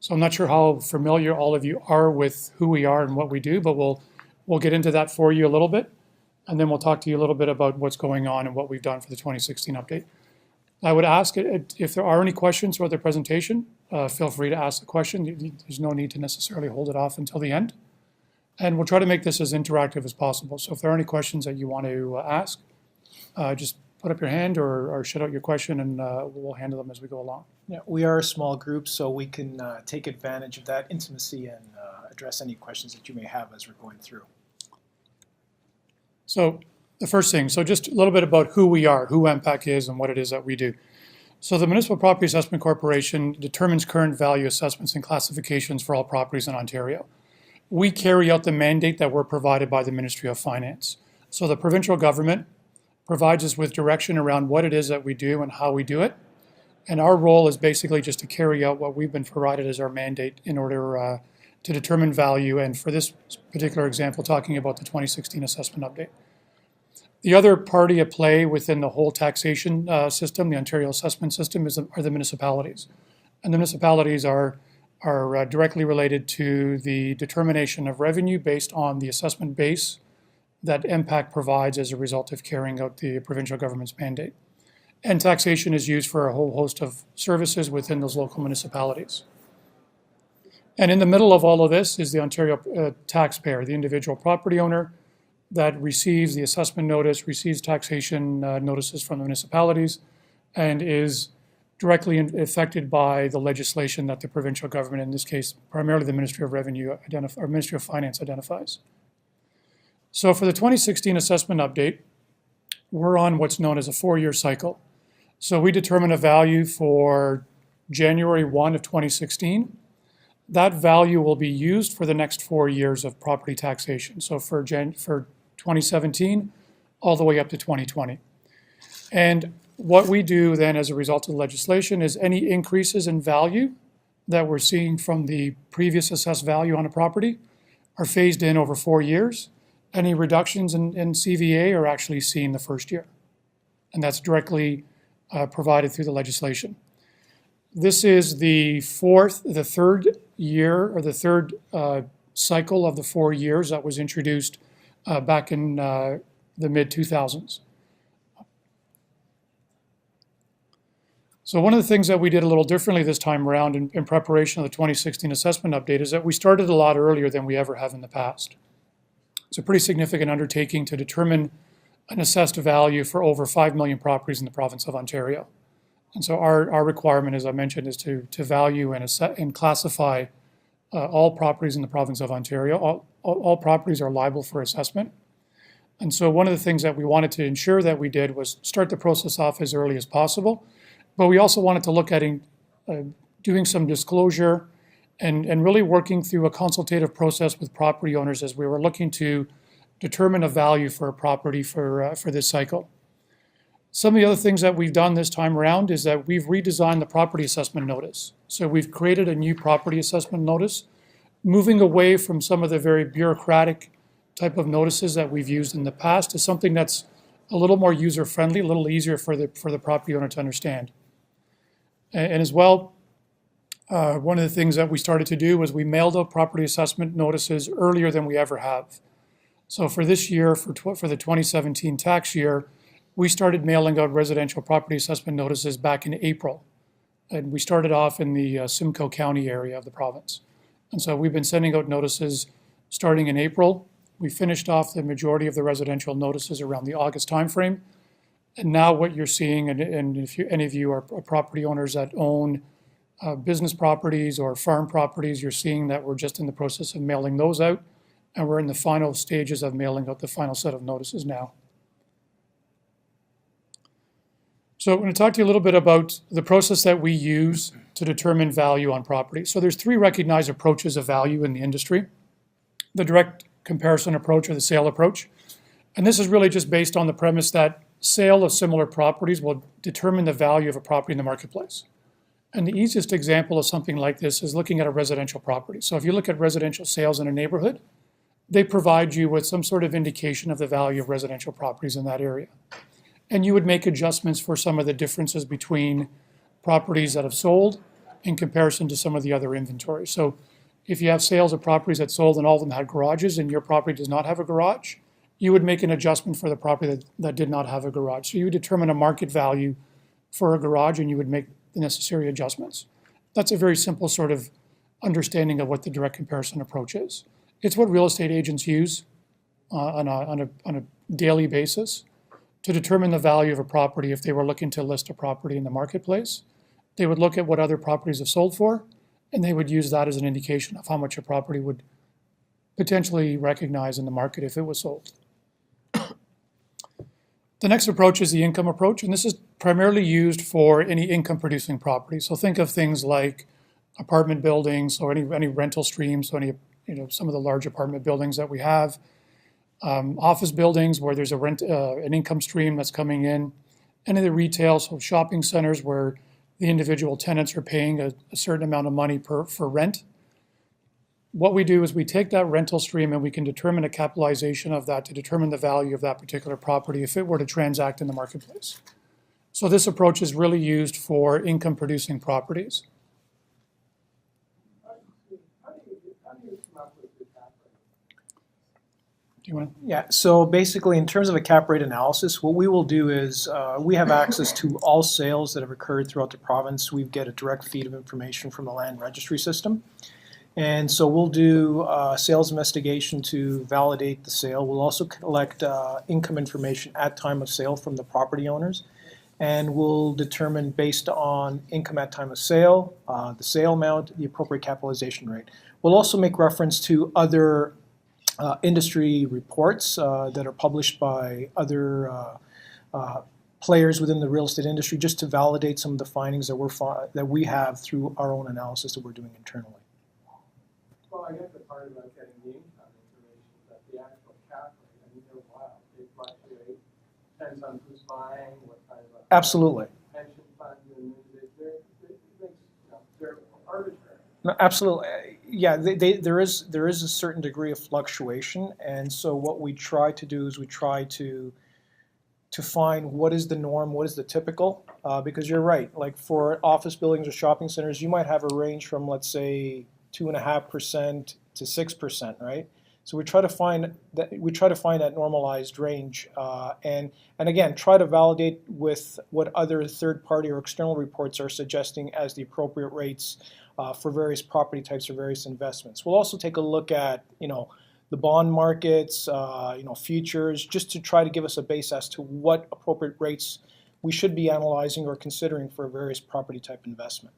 So I'm not sure how familiar all of you are with who we are and what we do, but we'll get into that for you a little bit. And then we'll talk to you a little bit about what's going on and what we've done for the 2016 update. I would ask if there are any questions about the presentation, feel free to ask the question. There's no need to necessarily hold it off until the end. And we'll try to make this as interactive as possible. So if there are any questions that you want to ask, just put up your hand or shout out your question, and we'll handle them as we go along. Yeah, we are a small group, so we can take advantage of that intimacy and address any questions that you may have as we're going through. So the first thing, so just a little bit about who we are, who MPAC is, and what it is that we do. So the Municipal Property Assessment Corporation determines current value assessments and classifications for all properties in Ontario. We carry out the mandate that we're provided by the Ministry of Finance. So the provincial government provides us with direction around what it is that we do and how we do it. And our role is basically just to carry out what we've been provided as our mandate in order to determine value. And for this particular example, talking about the 2016 assessment update. The other party at play within the whole taxation system, the Ontario assessment system, are the municipalities. And the municipalities are directly related to the determination of revenue based on the assessment base that MPAC provides as a result of carrying out the provincial government's mandate. And taxation is used for a whole host of services within those local municipalities. And in the middle of all of this is the Ontario taxpayer, the individual property owner that receives the assessment notice, receives taxation notices from the municipalities, and is directly affected by the legislation that the provincial government, in this case, primarily the Ministry of Revenue or Ministry of Finance, identifies. So for the 2016 assessment update, we're on what's known as a 4-year cycle. So we determine a value for January 1 of 2016. That value will be used for the next 4 years of property taxation. So for 2017, all the way up to 2020. And what we do then as a result of the legislation is any increases in value that we're seeing from the previous assessed value on a property are phased in over 4 years. Any reductions in CVA are actually seen the first year. And that's directly provided through the legislation. This is the third year, or the third cycle of the 4 years that was introduced back in the mid-2000s. So one of the things that we did a little differently this time around in preparation of the 2016 assessment update is that we started a lot earlier than we ever have in the past. It's a pretty significant undertaking to determine an assessed value for over 5 million properties in the province of Ontario. And so our requirement, as I mentioned, is to value and classify all properties in the province of Ontario. All properties are liable for assessment. And so one of the things that we wanted to ensure that we did was start the process off as early as possible. But we also wanted to look at doing some disclosure and really working through a consultative process with property owners as we were looking to determine a value for a property for this cycle. Some of the other things that we've done this time around is that we've redesigned the property assessment notice. So we've created a new property assessment notice, moving away from some of the very bureaucratic type of notices that we've used in the past to something that's a little more user-friendly, a little easier for the property owner to understand. And as well, one of the things that we started to do was we mailed out property assessment notices earlier than we ever have. So for this year, for the 2017 tax year, we started mailing out residential property assessment notices back in April. And we started off in the Simcoe County area of the province. And so we've been sending out notices starting in April. We finished off the majority of the residential notices around the August timeframe. And now what you're seeing, and if any of you are property owners that own business properties or farm properties, you're seeing that we're just in the process of mailing those out. And we're in the final stages of mailing out the final set of notices now. So I'm going to talk to you a little bit about the process that we use to determine value on property. So there's 3 recognized approaches of value in the industry. The direct comparison approach, or the sale approach. And this is really just based on the premise that sale of similar properties will determine the value of a property in the marketplace. And the easiest example of something like this is looking at a residential property. So if you look at residential sales in a neighborhood, they provide you with some sort of indication of the value of residential properties in that area. And you would make adjustments for some of the differences between properties that have sold in comparison to some of the other inventory. So if you have sales of properties that sold and all of them had garages and your property does not have a garage, you would make an adjustment for the property that did not have a garage. So you would determine a market value for a garage and you would make the necessary adjustments. That's a very simple sort of understanding of what the direct comparison approach is. It's what real estate agents use on a daily basis to determine the value of a property if they were looking to list a property in the marketplace. They would look at what other properties have sold for, and they would use that as an indication of how much a property would potentially recognize in the market if it was sold. The next approach is the income approach, and this is primarily used for any income-producing property. So think of things like apartment buildings or any rental streams, so some of the large apartment buildings that we have, office buildings where there's an income stream that's coming in, any of the retail, so shopping centers where the individual tenants are paying a certain amount of money for rent. What we do is we take that rental stream and we can determine a capitalization of that to determine the value of that particular property if it were to transact in the marketplace. So this approach is really used for income-producing properties. Do you want to? Yeah, so basically in terms of a cap rate analysis, what we will do is we have access to all sales that have occurred throughout the province. We get a direct feed of information from the land registry system. And so we'll do a sales investigation to validate the sale. We'll also collect income information at time of sale from the property owners. And we'll determine based on income at time of sale, the sale amount, the appropriate capitalization rate. We'll also make reference to other industry reports that are published by other players within the real estate industry just to validate some of the findings that we have through our own analysis that we're doing internally. Well, I guess the part about getting the income information is that the actual cap rate, I mean, they're wild. They fluctuate, depends on who's buying, what kind of Absolutely. Pension fund, and they're arbitrary. No, absolutely. Yeah, there is a certain degree of fluctuation, and so what we try to do is we try to find what is the norm, what is the typical, because you're right. Like for office buildings or shopping centers, you might have a range from, let's say, 2.5% to 6%, right? So we try to find that normalized range, and again try to validate with what other third-party or external reports are suggesting as the appropriate rates for various property types or various investments. We'll also take a look at the bond markets, futures, just to try to give us a base as to what appropriate rates we should be analyzing or considering for various property type investment.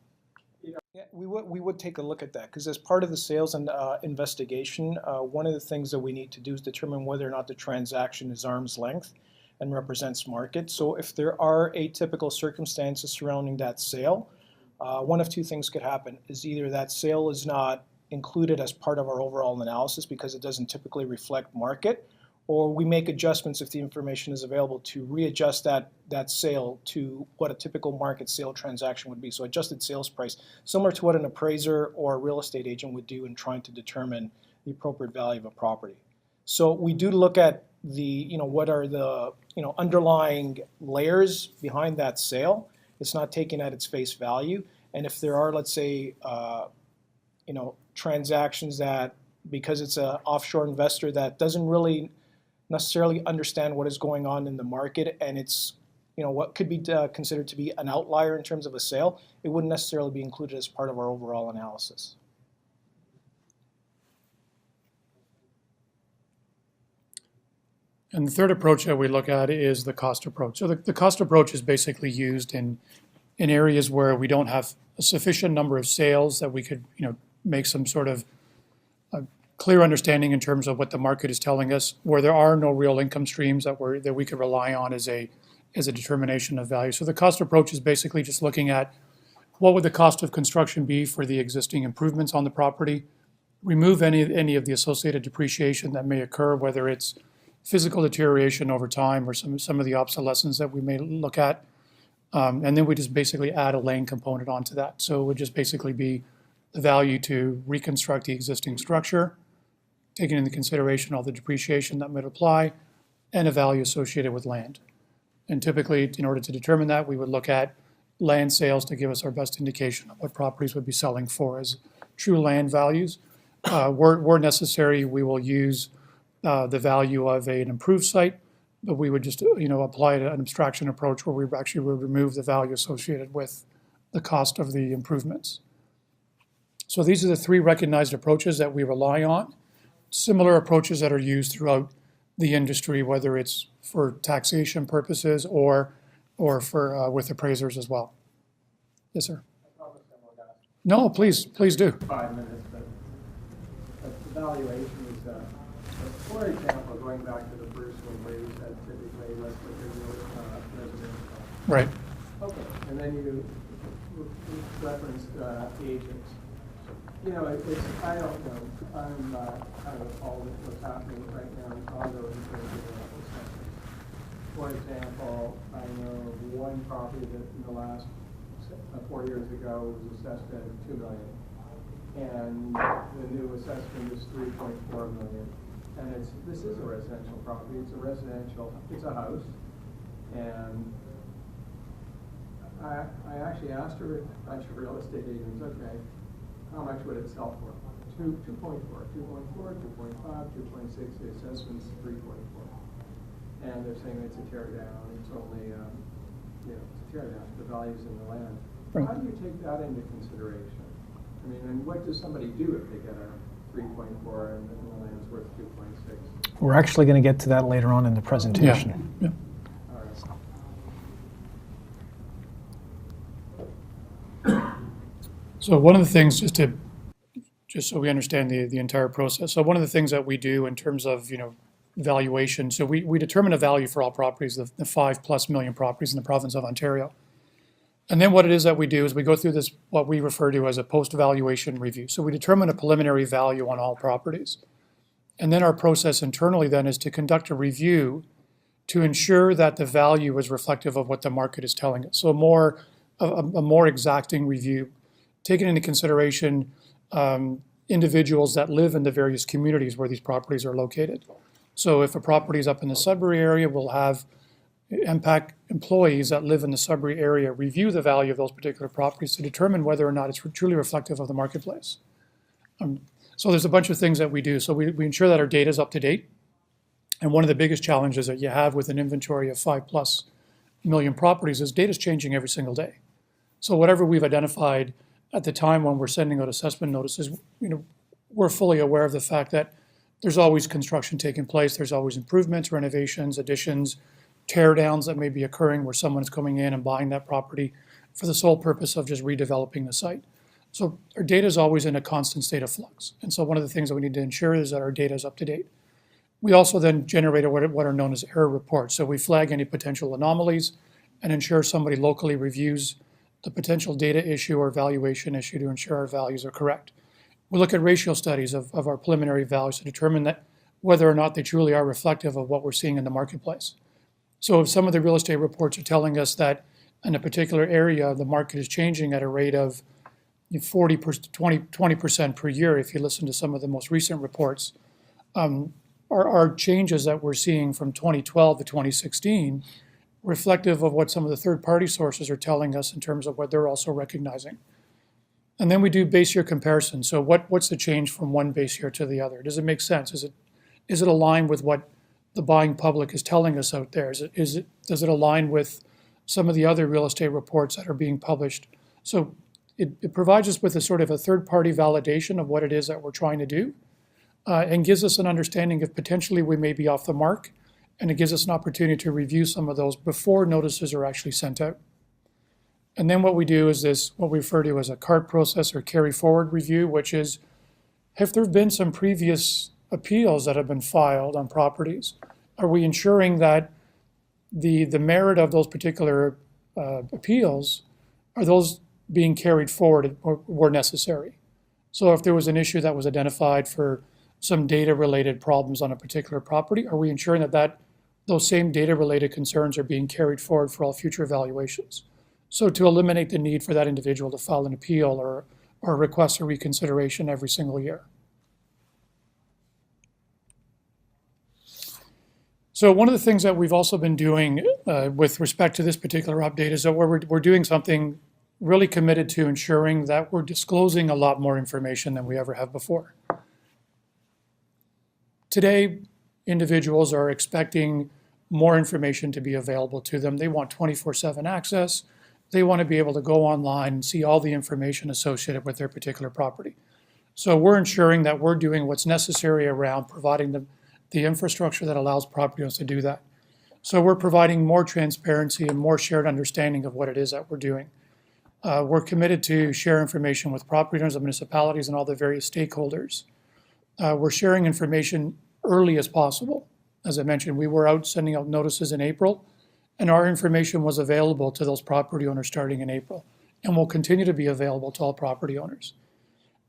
Yeah, we would take a look at that because as part of the sales and investigation, one of the things that we need to do is determine whether or not the transaction is arm's length and represents market. So if there are atypical circumstances surrounding that sale, one of two things could happen: is either that sale is not included as part of our overall analysis because it doesn't typically reflect market, or we make adjustments if the information is available to readjust that sale to what a typical market sale transaction would be. So adjusted sales price, similar to what an appraiser or a real estate agent would do in trying to determine the appropriate value of a property. So we do look at what are the underlying layers behind that sale. It's not taken at its face value. And if there are, let's say, transactions that, because it's an offshore investor that doesn't really necessarily understand what is going on in the market, and it's what could be considered to be an outlier in terms of a sale, it wouldn't necessarily be included as part of our overall analysis. And the third approach that we look at is the cost approach. So the cost approach is basically used in areas where we don't have a sufficient number of sales that we could make some sort of clear understanding in terms of what the market is telling us, where there are no real income streams that we could rely on as a determination of value. So the cost approach is basically just looking at what would the cost of construction be for the existing improvements on the property, remove any of the associated depreciation that may occur, whether it's physical deterioration over time or some of the obsolescence that we may look at, and then we just basically add a land component onto that. So it would just basically be the value to reconstruct the existing structure, taking into consideration all the depreciation that might apply, and a value associated with land. And typically, in order to determine that, we would look at land sales to give us our best indication of what properties would be selling for as true land values. Where necessary, we will use the value of an improved site, but we would just apply an abstraction approach where we actually would remove the value associated with the cost of the improvements. So these are the three recognized approaches that we rely on. Similar approaches that are used throughout the industry, whether it's for taxation purposes or for with appraisers as well. Yes, sir. I promise I won't ask No, please do. 5 minutes, but the valuation is, for example, going back to the first one where you said typically less than residential. Right. Okay, and then you referenced agents. You know, I don't know, I'm kind of appalled at what's happening right now in Toronto in terms of assessments. For example, I know of one property that in the last 4 years ago was assessed at $2 million. And the new assessment is $3.4 million. And this is a residential property, it's a house. And I actually asked a bunch of real estate agents, okay, how much would it sell for? 2.4, 2.4, 2.5, 2.6, the assessment's 3.4. And they're saying it's a tear down, it's only, it's a tear down, the value's in the land. Right. How do you take that into consideration? I mean, and what does somebody do if they get a 3.4 and the land's worth 2.6? We're actually going to get to that later on in the presentation. Yeah. All right. So one of the things, just so we understand the entire process. So one of the things that we do in terms of valuation. So we determine a value for all properties, the 5+ million properties in the province of Ontario. And then what it is that we do is we go through this, what we refer to as a post-valuation review. So we determine a preliminary value on all properties. And then our process internally then is to conduct a review to ensure that the value is reflective of what the market is telling us. So a more exacting review, taking into consideration individuals that live in the various communities where these properties are located. So if a property is up in the Sudbury area, we'll have MPAC employees that live in the Sudbury area review the value of those particular properties to determine whether or not it's truly reflective of the marketplace. So there's a bunch of things that we do. So we ensure that our data is up to date. And one of the biggest challenges that you have with an inventory of 5+ million properties is data is changing every single day. So whatever we've identified at the time when we're sending out assessment notices, we're fully aware of the fact that there's always construction taking place. There's always improvements, renovations, additions, tear downs that may be occurring where someone is coming in and buying that property for the sole purpose of just redeveloping the site. So our data is always in a constant state of flux. And so one of the things that we need to ensure is that our data is up to date. We also then generate what are known as error reports. So we flag any potential anomalies and ensure somebody locally reviews the potential data issue or valuation issue to ensure our values are correct. We look at ratio studies of our preliminary values to determine that whether or not they truly are reflective of what we're seeing in the marketplace. So if some of the real estate reports are telling us that in a particular area, the market is changing at a rate of 20% per year, if you listen to some of the most recent reports, are changes that we're seeing from 2012 to 2016 reflective of what some of the third-party sources are telling us in terms of what they're also recognizing. And then we do base year comparison. So what's the change from one base year to the other? Does it make sense? Is it aligned with what the buying public is telling us out there? Does it align with some of the other real estate reports that are being published? So it provides us with a sort of a third-party validation of what it is that we're trying to do, and gives us an understanding if potentially we may be off the mark, and it gives us an opportunity to review some of those before notices are actually sent out. And then what we do is this, what we refer to as a CART process or carry forward review, which is, if there have been some previous appeals that have been filed on properties, are we ensuring that the merit of those particular appeals, are those being carried forward or were necessary? So if there was an issue that was identified for some data-related problems on a particular property, are we ensuring that those same data-related concerns are being carried forward for all future evaluations? So to eliminate the need for that individual to file an appeal or request a reconsideration every single year. So one of the things that we've also been doing with respect to this particular update is that we're doing something really committed to ensuring that we're disclosing a lot more information than we ever have before. Today, individuals are expecting more information to be available to them. They want 24/7 access. They want to be able to go online and see all the information associated with their particular property. So we're ensuring that we're doing what's necessary around providing the infrastructure that allows property owners to do that. So we're providing more transparency and more shared understanding of what it is that we're doing. We're committed to share information with property owners, the municipalities, and all the various stakeholders. We're sharing information early as possible. As I mentioned, we were out sending out notices in April, and our information was available to those property owners starting in April, and will continue to be available to all property owners.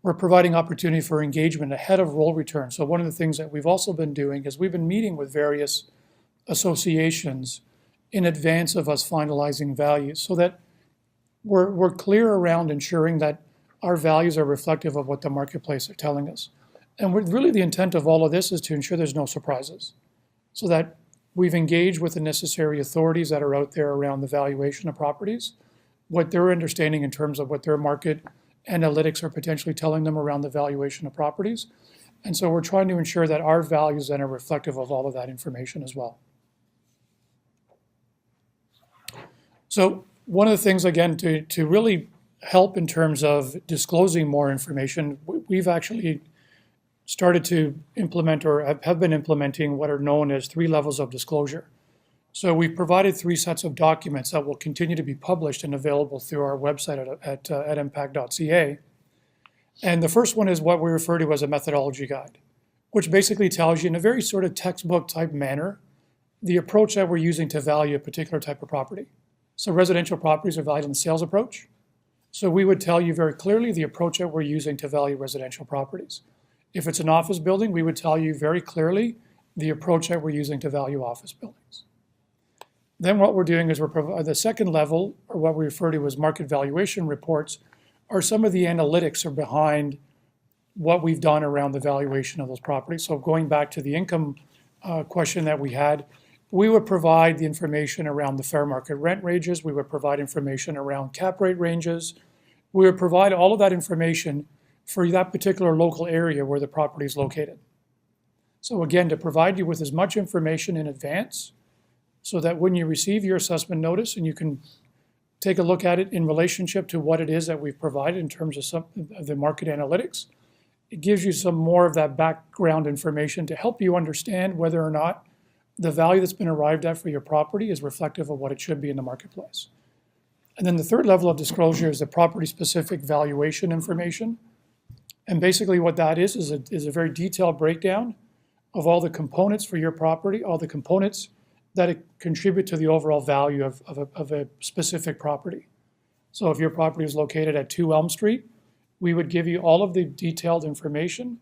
We're providing opportunity for engagement ahead of roll return. So one of the things that we've also been doing is we've been meeting with various associations in advance of us finalizing values so that we're clear around ensuring that our values are reflective of what the marketplace are telling us. And really the intent of all of this is to ensure there's no surprises, so that we've engaged with the necessary authorities that are out there around the valuation of properties, what they're understanding in terms of what their market analytics are potentially telling them around the valuation of properties. And so we're trying to ensure that our values then are reflective of all of that information as well. So one of the things, again, to really help in terms of disclosing more information, we've actually started to implement or have been implementing what are known as 3 levels of disclosure. So we've provided 3 sets of documents that will continue to be published and available through our website at mpac.ca. And the first one is what we refer to as a methodology guide, which basically tells you in a very sort of textbook type manner the approach that we're using to value a particular type of property. So residential properties are valued on the sales approach. So we would tell you very clearly the approach that we're using to value residential properties. If it's an office building, we would tell you very clearly the approach that we're using to value office buildings. Then what we're doing is the second level, or what we refer to as market valuation reports, are some of the analytics are behind what we've done around the valuation of those properties. So going back to the income question that we had, we would provide the information around the fair market rent ranges. We would provide information around cap rate ranges. We would provide all of that information for that particular local area where the property is located. So again, to provide you with as much information in advance so that when you receive your assessment notice and you can take a look at it in relationship to what it is that we've provided in terms of some of the market analytics, it gives you some more of that background information to help you understand whether or not the value that's been arrived at for your property is reflective of what it should be in the marketplace. And then the third level of disclosure is the property-specific valuation information. And basically what that is a very detailed breakdown of all the components for your property, all the components that contribute to the overall value of a specific property. So if your property is located at 2 Elm Street, we would give you all of the detailed information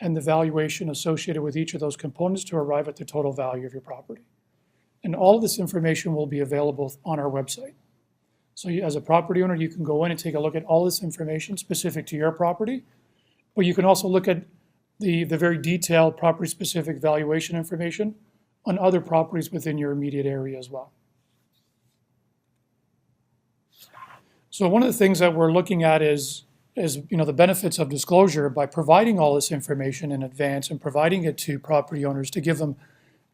and the valuation associated with each of those components to arrive at the total value of your property. And all of this information will be available on our website. So you, as a property owner, you can go in and take a look at all this information specific to your property, but you can also look at the very detailed property-specific valuation information on other properties within your immediate area as well. So one of the things that we're looking at is the benefits of disclosure by providing all this information in advance and providing it to property owners to give them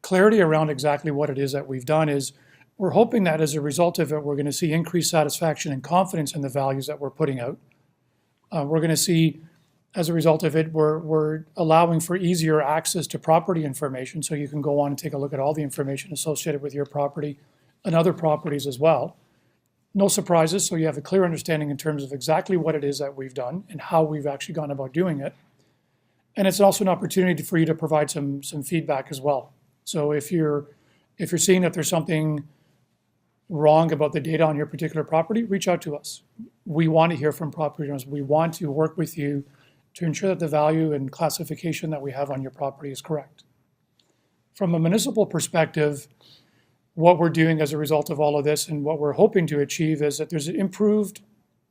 clarity around exactly what it is that we've done is we're hoping that as a result of it, we're going to see increased satisfaction and confidence in the values that we're putting out. We're going to see, as a result of it, we're allowing for easier access to property information, so you can go on and take a look at all the information associated with your property and other properties as well. No surprises, so you have a clear understanding in terms of exactly what it is that we've done and how we've actually gone about doing it. And it's also an opportunity for you to provide some feedback as well. So if you're seeing that there's something wrong about the data on your particular property, reach out to us. We want to hear from property owners. We want to work with you to ensure that the value and classification that we have on your property is correct. From a municipal perspective, what we're doing as a result of all of this and what we're hoping to achieve is that there's improved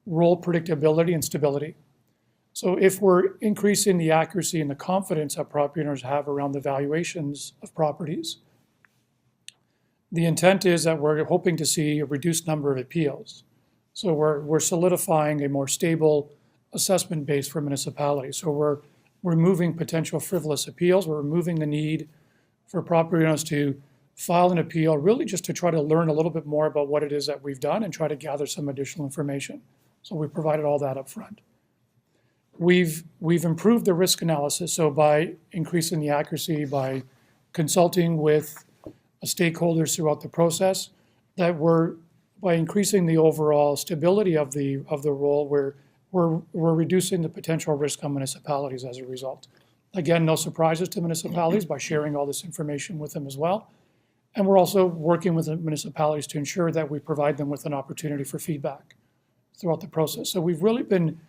roll predictability and stability. So if we're increasing the accuracy and the confidence that property owners have around the valuations of properties, The intent is that we're hoping to see a reduced number of appeals. So we're solidifying a more stable assessment base for municipalities. So we're removing potential frivolous appeals. We're removing the need for property owners to file an appeal, really just to try to learn a little bit more about what it is that we've done and try to gather some additional information. So we provided all that up front. We've improved the risk analysis, so by increasing the accuracy, by consulting with stakeholders throughout the process, by increasing the overall stability of the role, we're reducing the potential risk on municipalities as a result. Again, no surprises to municipalities by sharing all this information with them as well. And we're also working with the municipalities to ensure that we provide them with an opportunity for feedback throughout the process. So we've really been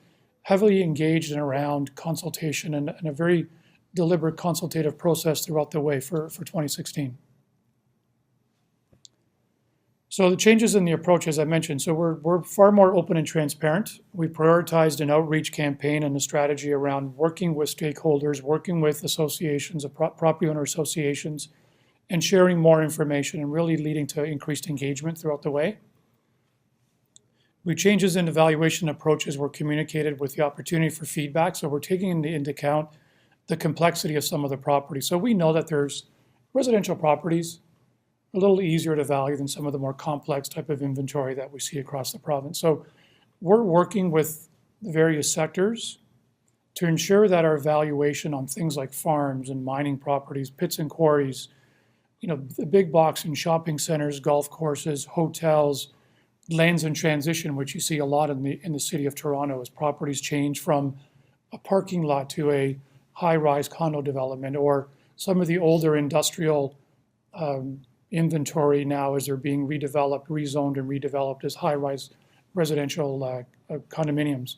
heavily engaged in around consultation and a very deliberate consultative process throughout the way for 2016. So the changes in the approach, as I mentioned, so we're far more open and transparent. We prioritized an outreach campaign and a strategy around working with stakeholders, working with associations, property owner associations, and sharing more information and really leading to increased engagement throughout the way. Changes in evaluation approaches were communicated with the opportunity for feedback. So we're taking into account the complexity of some of the properties. So we know that there's residential properties a little easier to value than some of the more complex type of inventory that we see across the province. So we're working with the various sectors to ensure that our valuation on things like farms and mining properties, pits and quarries, the big box and shopping centers, golf courses, hotels, lands in transition, which you see a lot in the city of Toronto as properties change from a parking lot to a high-rise condo development, or some of the older industrial inventory now as they're being redeveloped, rezoned and redeveloped as high-rise residential condominiums,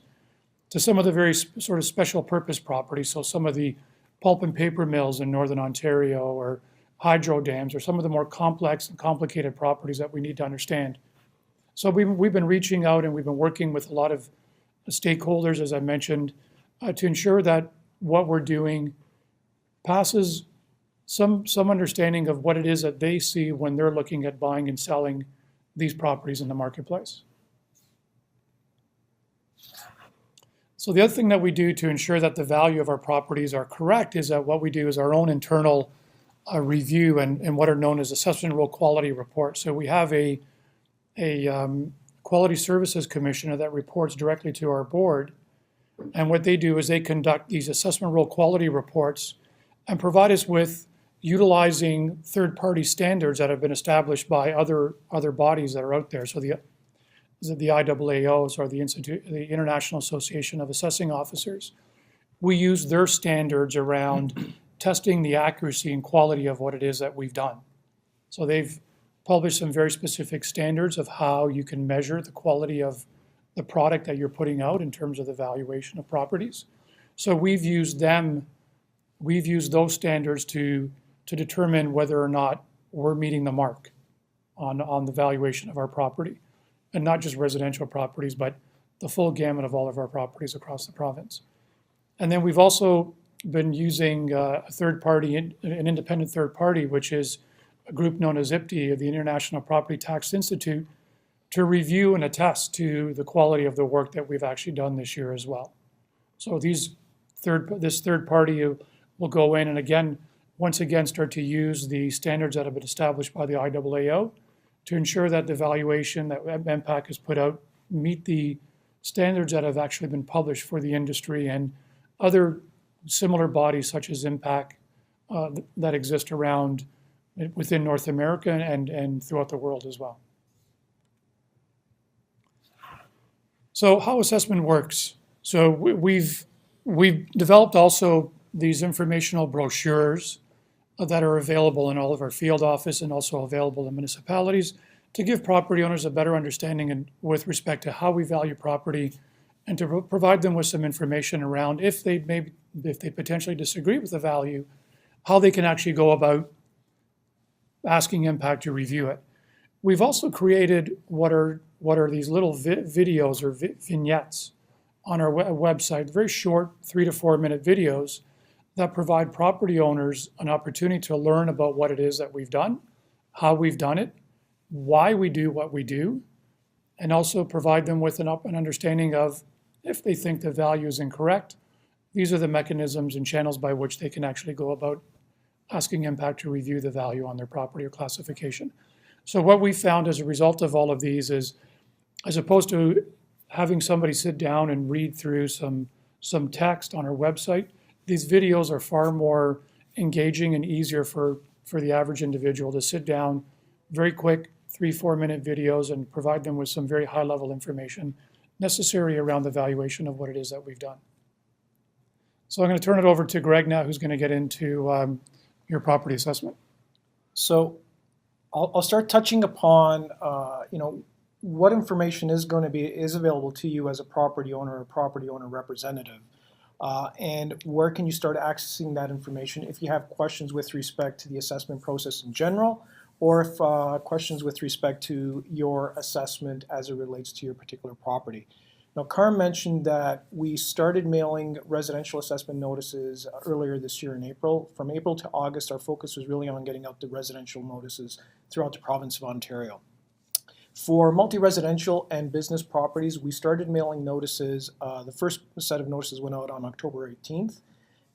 to some of the very sort of special purpose properties. So some of the pulp and paper mills in Northern Ontario, or hydro dams, or some of the more complex and complicated properties that we need to understand. So we've been reaching out and we've been working with a lot of stakeholders, as I mentioned, to ensure that what we're doing passes some understanding of what it is that they see when they're looking at buying and selling these properties in the marketplace. So the other thing that we do to ensure that the value of our properties are correct is that what we do is our own internal review and what are known as assessment role quality reports. So we have a quality services commissioner that reports directly to our board. And what they do is they conduct these assessment role quality reports and provide us with utilizing third-party standards that have been established by other bodies that are out there. So the IAAOs, or the International Association of Assessing Officers. We use their standards around testing the accuracy and quality of what it is that we've done. So they've published some very specific standards of how you can measure the quality of the product that you're putting out in terms of the valuation of properties. So we've used those standards to determine whether or not we're meeting the mark on the valuation of our property, and not just residential properties, but the full gamut of all of our properties across the province. And then we've also been using a third party, an independent third party, which is a group known as IPTI, the International Property Tax Institute, to review and attest to the quality of the work that we've actually done this year as well. So this third party will go in and once again start to use the standards that have been established by the IAAO to ensure that the valuation that MPAC has put out meet the standards that have actually been published for the industry and other similar bodies such as MPAC that exist around within North America and throughout the world as well. So how assessment works. So we've developed also these informational brochures that are available in all of our field office and also available in municipalities to give property owners a better understanding with respect to how we value property, and to provide them with some information around if they potentially disagree with the value, how they can actually go about asking MPAC to review it. We've also created what are these little videos or vignettes on our website, very short 3 to 4 minute videos that provide property owners an opportunity to learn about what it is that we've done, how we've done it, why we do what we do, and also provide them with an understanding of if they think the value is incorrect, these are the mechanisms and channels by which they can actually go about asking MPAC to review the value on their property or classification. So what we found as a result of all of these is, as opposed to having somebody sit down and read through some text on our website, these videos are far more engaging and easier for the average individual to sit down, very quick, 3-4 minute videos, and provide them with some very high level information necessary around the valuation of what it is that we've done. So I'm going to turn it over to Greg now, who's going to get into your property assessment. So I'll start touching upon, what information is available to you as a property owner or property owner representative, and where can you start accessing that information if you have questions with respect to the assessment process in general, or if questions with respect to your assessment as it relates to your particular property. Now, Carm mentioned that we started mailing residential assessment notices earlier this year in April. From April to August, our focus was really on getting out the residential notices throughout the province of Ontario. For multi-residential and business properties, we started mailing notices. The first set of notices went out on October 18th,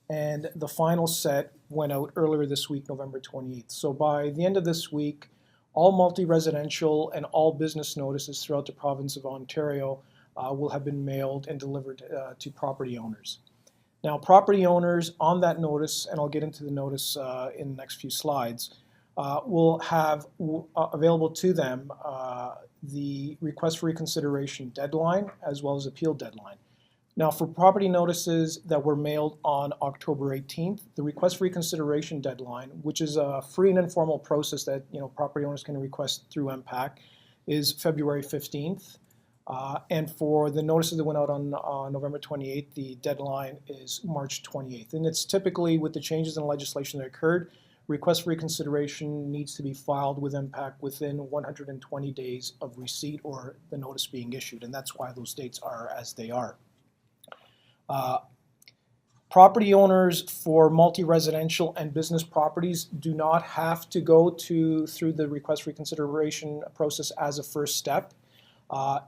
and the final set went out earlier this week, November 28th. So by the end of this week, all multi-residential and all business notices throughout the province of Ontario will have been mailed and delivered to property owners. Now, property owners on that notice, and I'll get into the notice in the next few slides, will have available to them the request for reconsideration deadline as well as appeal deadline. Now, for property notices that were mailed on October 18th, the request for reconsideration deadline, which is a free and informal process that property owners can request through MPAC, is February 15th. And for the notices that went out on November 28th, the deadline is March 28th. And it's typically, with the changes in legislation that occurred, request for reconsideration needs to be filed with MPAC within 120 days of receipt or the notice being issued. And that's why those dates are as they are. Property owners for multi-residential and business properties do not have to go through the request for reconsideration process as a first step.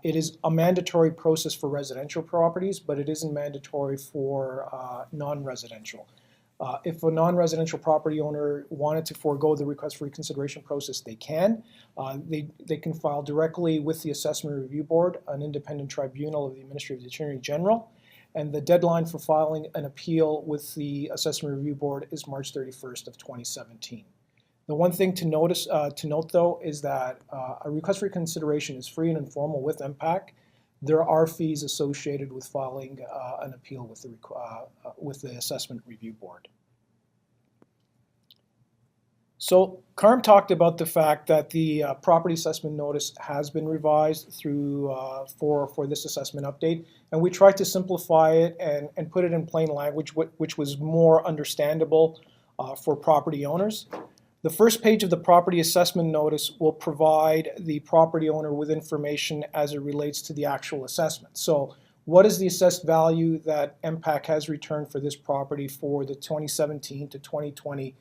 It is a mandatory process for residential properties, but it isn't mandatory for non-residential. If a non-residential property owner wanted to forego the request for reconsideration process, they can. They can file directly with the Assessment Review Board, an independent tribunal of the Ministry of the Attorney General, and the deadline for filing an appeal with the Assessment Review Board is March 31st of 2017. The one thing to note though, is that a request for reconsideration is free and informal with MPAC. There are fees associated with filing an appeal with the Assessment Review Board. So Carm talked about the fact that the property assessment notice has been revised through for this assessment update, and we tried to simplify it and put it in plain language, which was more understandable for property owners. The first page of the property assessment notice will provide the property owner with information as it relates to the actual assessment. So what is the assessed value that MPAC has returned for this property for the 2017 to 2020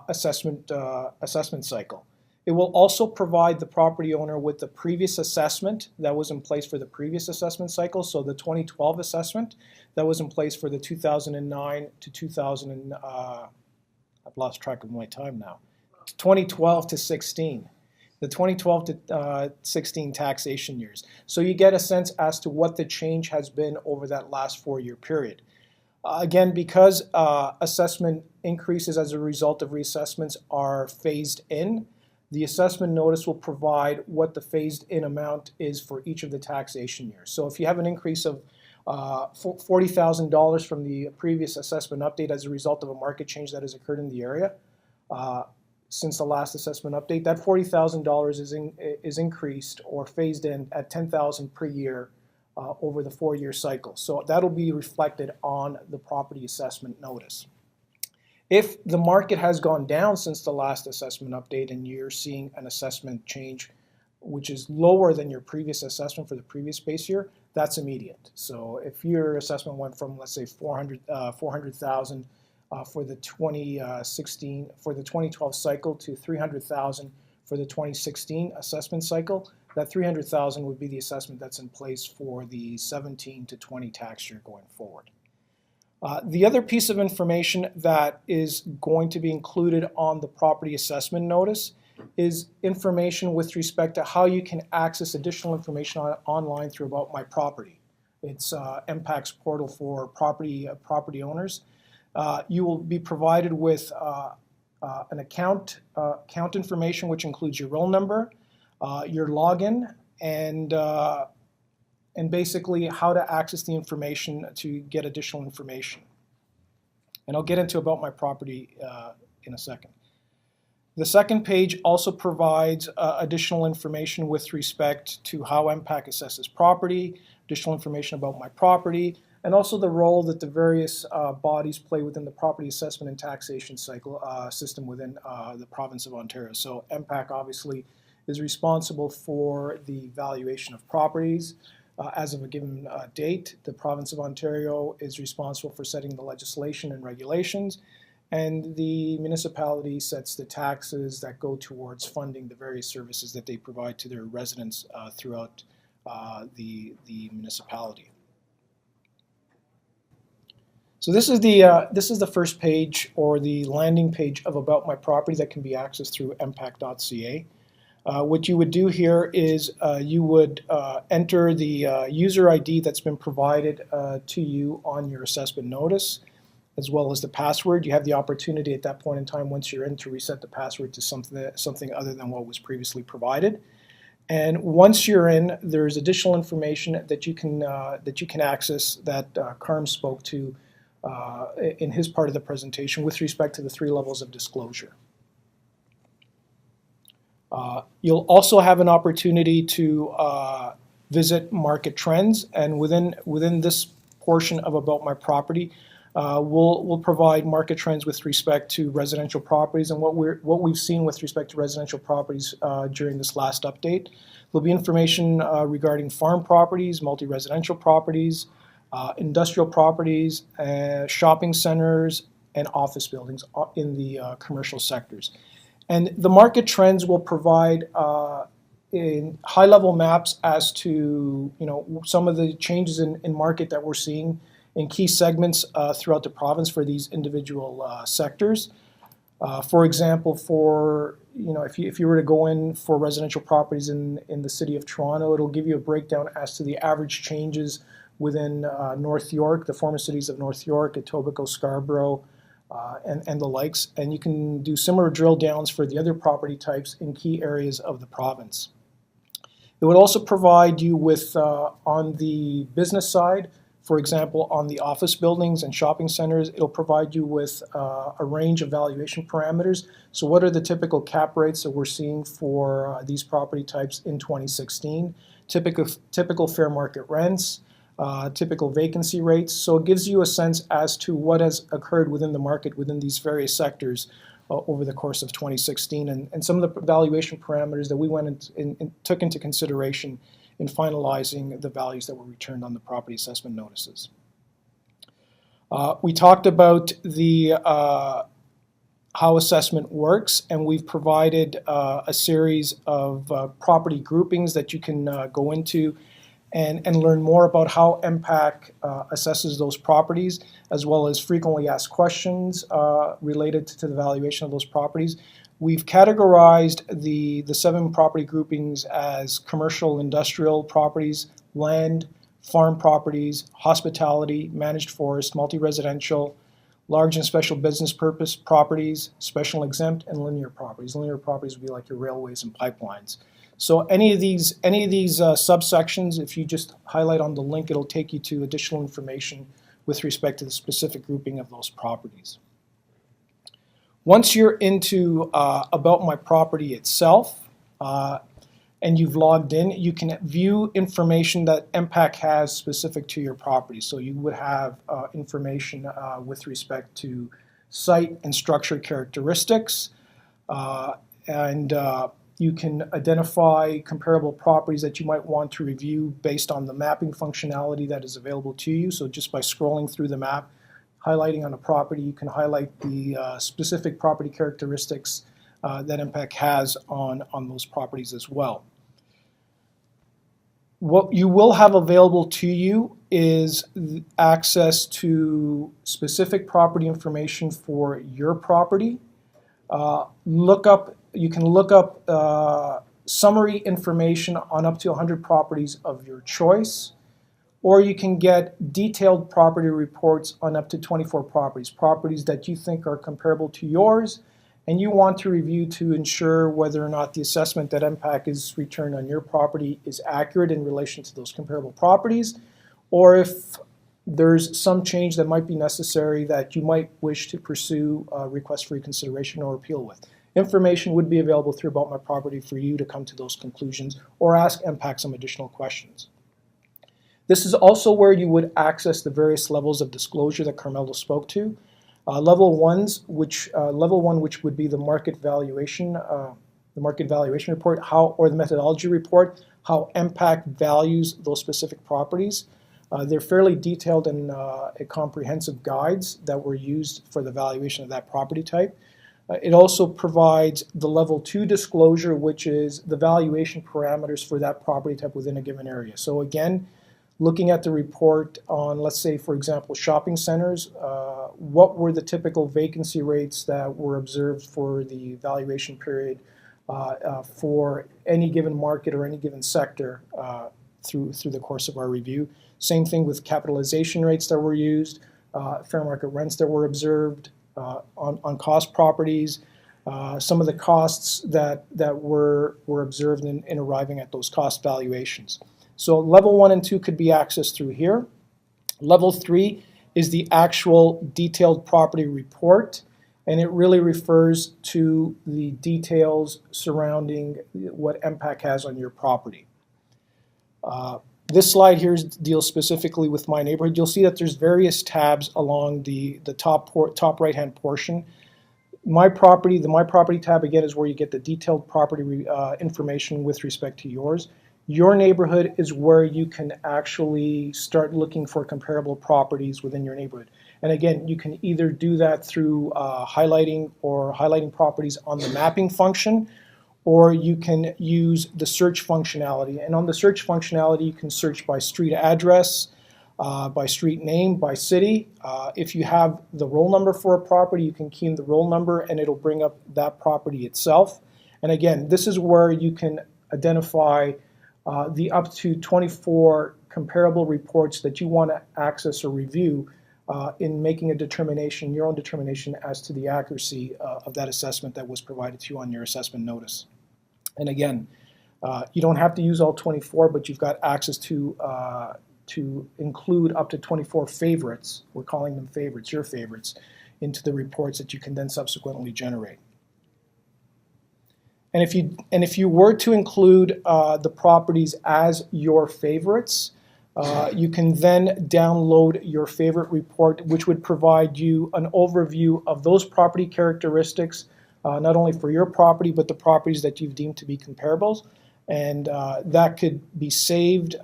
assessment cycle? It will also provide the property owner with the previous assessment that was in place for the previous assessment cycle. So the 2012 assessment that was in place for the 2009 to 2000, I've lost track of my time now. 2012 to 16, the 2012 to 16 taxation years. So you get a sense as to what the change has been over that last 4-year period. Again, because assessment increases as a result of reassessments are phased in, the assessment notice will provide what the phased in amount is for each of the taxation years. So if you have an increase of $40,000 from the previous assessment update as a result of a market change that has occurred in the area, since the last assessment update, that $40,000 is increased or phased in at $10,000 per year over the 4-year cycle. So that'll be reflected on the property assessment notice. If the market has gone down since the last assessment update and you're seeing an assessment change which is lower than your previous assessment for the previous base year, that's immediate. So if your assessment went from, let's say, 400,000 for the 2012 cycle to 300,000 for the 2016 assessment cycle. That $300,000 would be the assessment that's in place for the 17 to 20 tax year going forward. The other piece of information that is going to be included on the property assessment notice is information with respect to how you can access additional information online through About My Property. It's MPAC's portal for property owners. You will be provided with an account information, which includes your roll number, your login, and basically how to access the information to get additional information. And I'll get into About My Property in a second. The second page also provides additional information with respect to how MPAC assesses property, additional information about my property, and also the role that the various bodies play within the property assessment and taxation cycle system within the province of Ontario. So MPAC obviously is responsible for the valuation of properties as of a given date. The province of Ontario is responsible for setting the legislation and regulations, and the municipality sets the taxes that go towards funding the various services that they provide to their residents throughout the municipality. So this is the first page, or the landing page, of About My Property that can be accessed through mpac.ca. What you would do here is you would enter the user ID that's been provided to you on your assessment notice, as well as the password. You have the opportunity at that point in time, once you're in, to reset the password to something other than what was previously provided. And once you're in, there's additional information that you can access that Carm spoke to in his part of the presentation with respect to the 3 levels of disclosure. You'll also have an opportunity to visit market trends, and within this portion of About My Property, we'll provide market trends with respect to residential properties and what we've seen with respect to residential properties during this last update. There'll be information regarding farm properties, multi-residential properties, industrial properties, shopping centers, and office buildings in the commercial sectors. And the market trends will provide in high-level maps as to some of the changes in market that we're seeing in key segments throughout the province for these individual sectors. For example, if you were to go in for residential properties in the city of Toronto, it'll give you a breakdown as to the average changes within North York, the former cities of North York, Etobicoke, Scarborough, and the likes. And you can do similar drill downs for the other property types in key areas of the province. It would also provide you with, on the business side, for example, on the office buildings and shopping centers, it'll provide you with a range of valuation parameters. So what are the typical cap rates that we're seeing for these property types in 2016? Typical fair market rents, typical vacancy rates. So it gives you a sense as to what has occurred within the market within these various sectors over the course of 2016, and some of the valuation parameters that we went and took into consideration in finalizing the values that were returned on the property assessment notices. We talked about the how assessment works, and we've provided a series of property groupings that you can go into and learn more about how MPAC assesses those properties, as well as frequently asked questions related to the valuation of those properties. We've categorized the 7 property groupings as commercial industrial properties, land, farm properties, hospitality, managed forest, multi-residential, large and special business purpose properties, special exempt, and linear properties. Linear properties would be like your railways and pipelines. So any of these subsections, if you just highlight on the link, it'll take you to additional information with respect to the specific grouping of those properties. Once you're into About My Property itself, and you've logged in, you can view information that MPAC has specific to your property. So you would have information with respect to site and structure characteristics, and you can identify comparable properties that you might want to review based on the mapping functionality that is available to you. So just by scrolling through the map, highlighting on a property, you can highlight the specific property characteristics that MPAC has on those properties as well. What you will have available to you is access to specific property information for your property. You can look up summary information on up to 100 properties of your choice, or you can get detailed property reports on up to 24 properties that you think are comparable to yours, and you want to review to ensure whether or not the assessment that MPAC is returned on your property is accurate in relation to those comparable properties, or if there's some change that might be necessary that you might wish to pursue a request for reconsideration or appeal with. Information would be available through About My Property for you to come to those conclusions or ask MPAC some additional questions. This is also where you would access the various levels of disclosure that Carmelo spoke to. Level one, which would be the market valuation report, or the methodology report, how MPAC values those specific properties. They're fairly detailed and comprehensive guides that were used for the valuation of that property type. It also provides the level 2 disclosure, which is the valuation parameters for that property type within a given area. So again, looking at the report on, let's say, for example, shopping centers, what were the typical vacancy rates that were observed for the valuation period for any given market or any given sector through the course of our review. Same thing with capitalization rates that were used, fair market rents that were observed on cost properties, some of the costs that were observed in arriving at those cost valuations. So level 1 and 2 could be accessed through here. Level 3 is the actual detailed property report, and it really refers to the details surrounding what MPAC has on your property. This slide here deals specifically with my neighborhood. You'll see that there's various tabs along the top right-hand portion. The My Property tab, again, is where you get the detailed property information with respect to yours. Your neighborhood is where you can actually start looking for comparable properties within your neighborhood. And again, you can either do that through highlighting properties on the mapping function, or you can use the search functionality. And on the search functionality, you can search by street address, by street name, by city. If you have the roll number for a property, you can key in the roll number and it'll bring up that property itself. And again, this is where you can identify the up to 24 comparable reports that you want to access or review in making a determination, your own determination as to the accuracy of that assessment that was provided to you on your assessment notice. And again, you don't have to use all 24, but you've got access to include up to 24 favorites, we're calling them favorites, your favorites, into the reports that you can then subsequently generate. And if you were to include the properties as your favorites, you can then download your favorite report, which would provide you an overview of those property characteristics, not only for your property, but the properties that you've deemed to be comparables. And that could be saved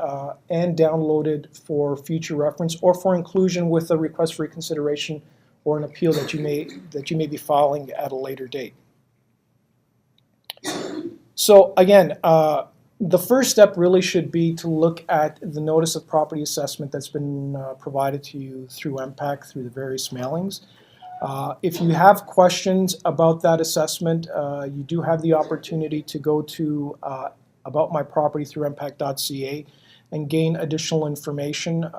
and downloaded for future reference or for inclusion with a request for reconsideration or an appeal that you may be filing at a later date. So again, the first step really should be to look at the notice of property assessment that's been provided to you through MPAC, through the various mailings. If you have questions about that assessment, you do have the opportunity to go to About My Property through MPAC.ca and gain additional information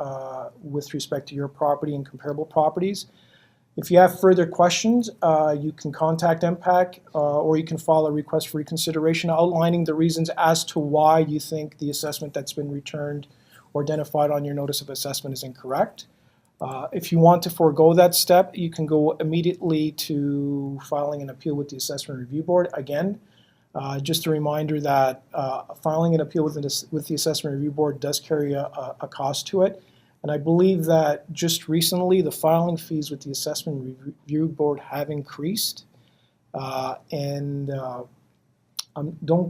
with respect to your property and comparable properties. If you have further questions, you can contact MPAC or you can file a request for reconsideration outlining the reasons as to why you think the assessment that's been returned or identified on your notice of assessment is incorrect. If you want to forego that step, you can go immediately to filing an appeal with the Assessment Review Board. Again, just a reminder that filing an appeal with the Assessment Review Board does carry a cost to it. And I believe that just recently the filing fees with the Assessment Review Board have increased. Don't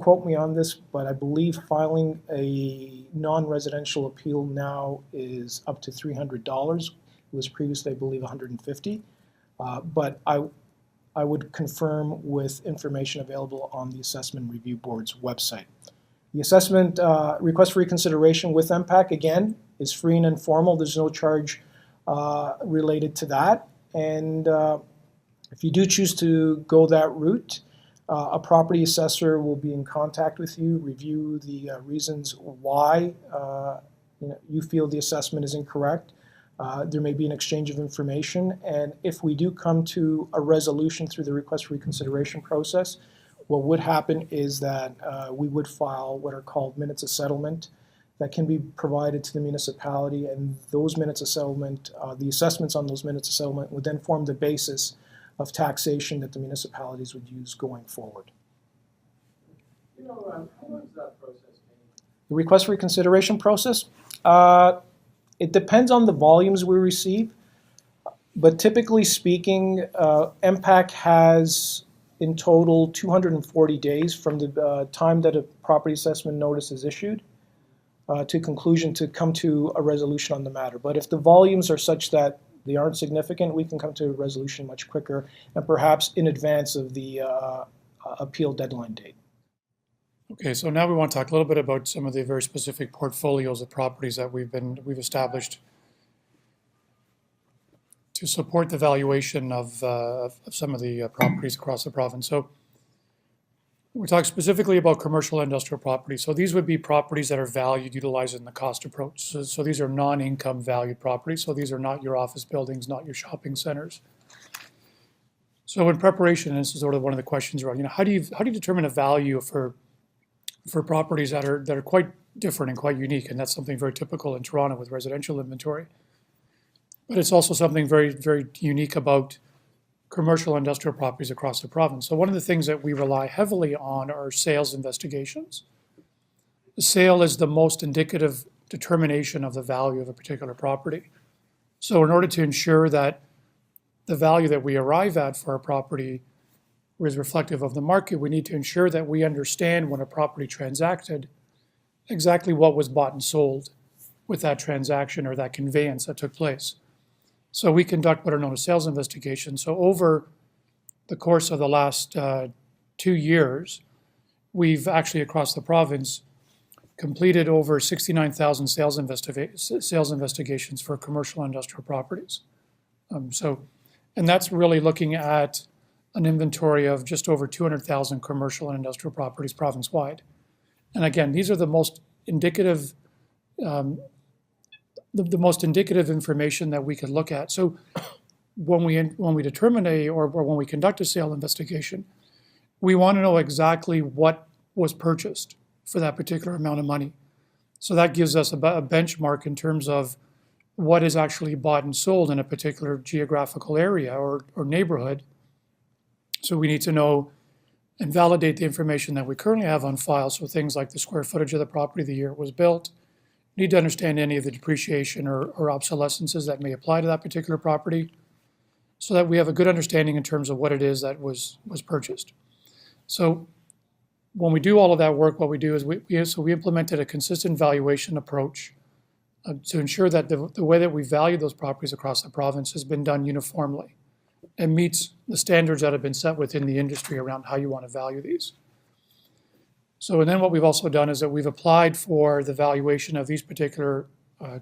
quote me on this, but I believe filing a non-residential appeal now is up to $300. It was previously, I believe, $150. But I would confirm with information available on the Assessment Review Board's website. The assessment request for reconsideration with MPAC, again, is free and informal. There's no charge related to that. And if you do choose to go that route, a property assessor will be in contact with you, review the reasons why you feel the assessment is incorrect. There may be an exchange of information, and if we do come to a resolution through the request for reconsideration process, what would happen is that we would file what are called minutes of settlement that can be provided to the municipality, and those minutes of settlement, the assessments on those minutes of settlement would then form the basis of taxation that the municipalities would use going forward. You know, how long does that process take? The request for reconsideration process, it depends on the volumes we receive, but typically speaking, MPAC has in total 240 days from the time that a property assessment notice is issued to conclusion to come to a resolution on the matter. But if the volumes are such that they aren't significant, we can come to a resolution much quicker and perhaps in advance of the appeal deadline date. Okay, so now we want to talk a little bit about some of the very specific portfolios of properties that we've established to support the valuation of some of the properties across the province. So we're talking specifically about commercial and industrial properties. So these would be properties that are valued utilizing the cost approach. So these are non-income valued properties. So these are not your office buildings, not your shopping centers. So in preparation, and this is sort of one of the questions around, how do you determine a value for properties that are quite different and quite unique, and that's something very typical in Toronto with residential inventory. But it's also something very, very unique about commercial and industrial properties across the province. So one of the things that we rely heavily on are sales investigations. The sale is the most indicative determination of the value of a particular property. So in order to ensure that the value that we arrive at for a property is reflective of the market, we need to ensure that we understand when a property transacted exactly what was bought and sold with that transaction or that conveyance that took place. So we conduct what are known as sales investigations. So over the course of the last 2 years, we've actually across the province completed over 69,000 sales investigations for commercial and industrial properties. And that's really looking at an inventory of just over 200,000 commercial and industrial properties province-wide. And again, these are the most indicative, the most indicative information that we could look at. So when we determine or when we conduct a sale investigation, we want to know exactly what was purchased for that particular amount of money. So that gives us a benchmark in terms of what is actually bought and sold in a particular geographical area or neighborhood. So we need to know and validate the information that we currently have on file. So things like the square footage of the property, the year it was built. We need to understand any of the depreciation or obsolescences that may apply to that particular property so that we have a good understanding in terms of what it is that was purchased. So when we do all of that work, what we do is we implemented a consistent valuation approach to ensure that the way that we value those properties across the province has been done uniformly and meets the standards that have been set within the industry around how you want to value these. So, and then what we've also done is that we've applied for the valuation of these particular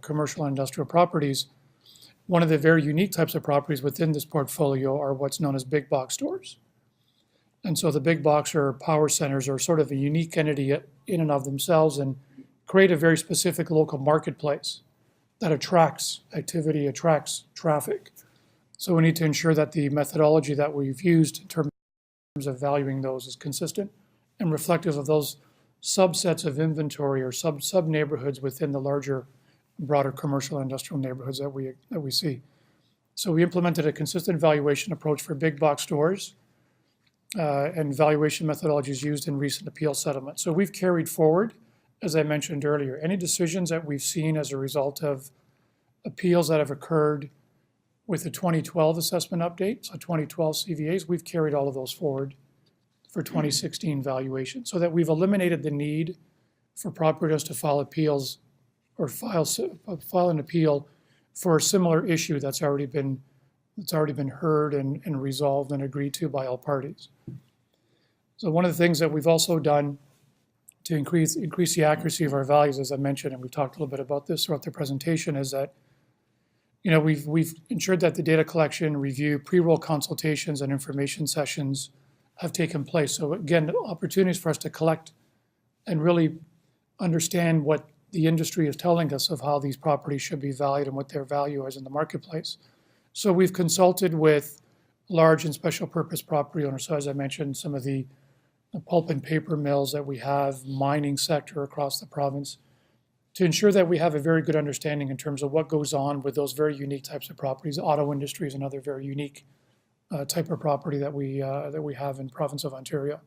commercial and industrial properties. One of the very unique types of properties within this portfolio are what's known as big box stores. And so the big box or power centers are sort of a unique entity in and of themselves and create a very specific local marketplace that attracts activity, attracts traffic. So we need to ensure that the methodology that we've used in terms of valuing those is consistent and reflective of those subsets of inventory or sub-neighborhoods within the larger, broader commercial and industrial neighborhoods that we see. So we implemented a consistent valuation approach for big box stores and valuation methodologies used in recent appeal settlements. So we've carried forward, as I mentioned earlier, any decisions that we've seen as a result of appeals that have occurred with the 2012 assessment update, so 2012 CVAs, we've carried all of those forward for 2016 valuation so that we've eliminated the need for property owners to file appeals or file an appeal for a similar issue that's already been that's already been heard and resolved and agreed to by all parties. So one of the things that we've also done to increase the accuracy of our values, as I mentioned, and we've talked a little bit about this throughout the presentation, is that we've ensured that the data collection, review, pre-roll consultations, and information sessions have taken place. So again, opportunities for us to collect and really understand what the industry is telling us of how these properties should be valued and what their value is in the marketplace. So we've consulted with large and special purpose property owners. So as I mentioned, some of the pulp and paper mills that we have, mining sector across the province, to ensure that we have a very good understanding in terms of what goes on with those very unique types of properties. Auto industry is another very unique type of property that we have in the province of Ontario.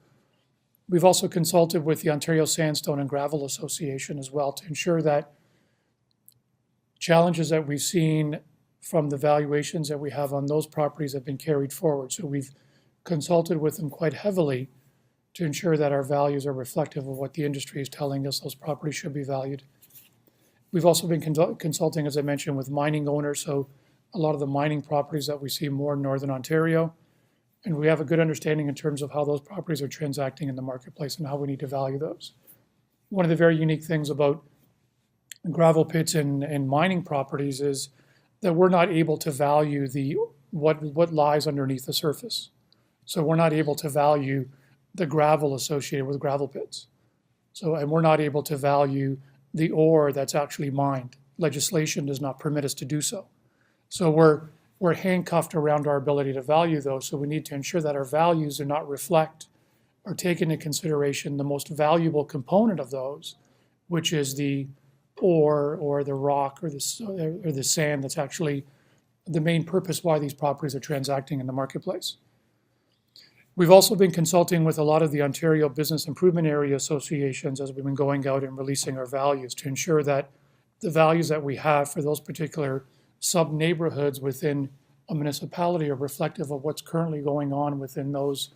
We've also consulted with the Ontario Sandstone and Gravel Association as well to ensure that challenges that we've seen from the valuations that we have on those properties have been carried forward. So we've consulted with them quite heavily to ensure that our values are reflective of what the industry is telling us those properties should be valued. We've also been consulting, as I mentioned, with mining owners, so a lot of the mining properties that we see more in Northern Ontario, and we have a good understanding in terms of how those properties are transacting in the marketplace and how we need to value those. One of the very unique things about gravel pits and mining properties is that we're not able to value what lies underneath the surface. So we're not able to value the gravel associated with gravel pits. And we're not able to value the ore that's actually mined. Legislation does not permit us to do so. So we're handcuffed around our ability to value those. So we need to ensure that our values do not reflect or take into consideration the most valuable component of those, which is the ore or the rock or the sand that's actually the main purpose why these properties are transacting in the marketplace. We've also been consulting with a lot of the Ontario Business Improvement Area associations as we've been going out and releasing our values to ensure that the values that we have for those particular sub-neighborhoods within a municipality are reflective of what's currently going on within those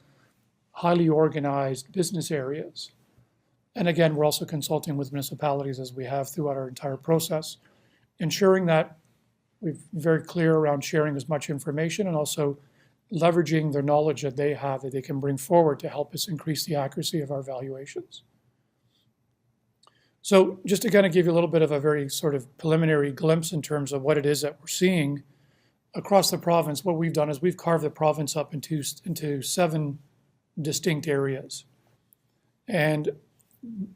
highly organized business areas. And again, we're also consulting with municipalities as we have throughout our entire process, ensuring that we're very clear around sharing as much information and also leveraging the knowledge that they have that they can bring forward to help us increase the accuracy of our valuations. So just to kind of give you a little bit of a very sort of preliminary glimpse in terms of what it is that we're seeing across the province, what we've done is we've carved the province up into 7 distinct areas. And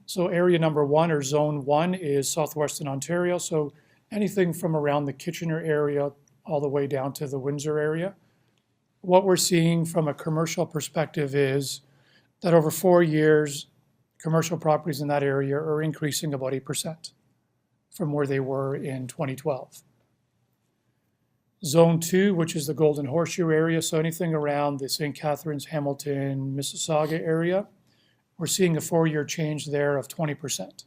so area number 1 or zone 1 is southwestern Ontario. So anything from around the Kitchener area all the way down to the Windsor area. What we're seeing from a commercial perspective is that over 4 years, commercial properties in that area are increasing about 8% from where they were in 2012. Zone 2, which is the Golden Horseshoe area, so anything around the St. Catharines, Hamilton, Mississauga area, we're seeing a 4-year change there of 20%.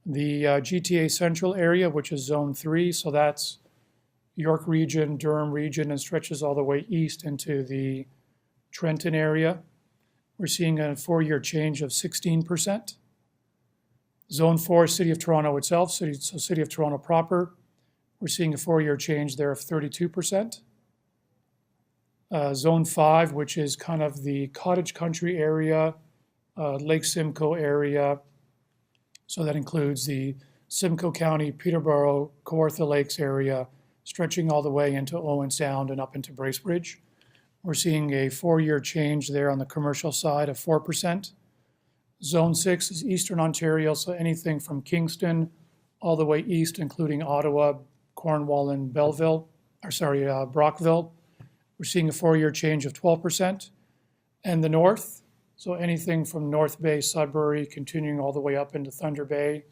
The GTA Central area, which is Zone 3, so that's York region, Durham region, and stretches all the way east into the Trenton area. We're seeing a 4-year change of 16%. Zone 4, City of Toronto itself, City of Toronto proper, we're seeing a 4-year change there of 32%. Zone 5, which is kind of the Cottage Country area, Lake Simcoe area, so that includes the Simcoe County, Peterborough, Kawartha Lakes area, stretching all the way into Owen Sound and up into Bracebridge. We're seeing a 4-year change there on the commercial side of 4%. Zone 6 is Eastern Ontario, so anything from Kingston all the way east, including Ottawa, Cornwall, and Brockville. We're seeing a 4-year change of 12%. And the north, so anything from North Bay, Sudbury, continuing all the way up into Thunder Bay,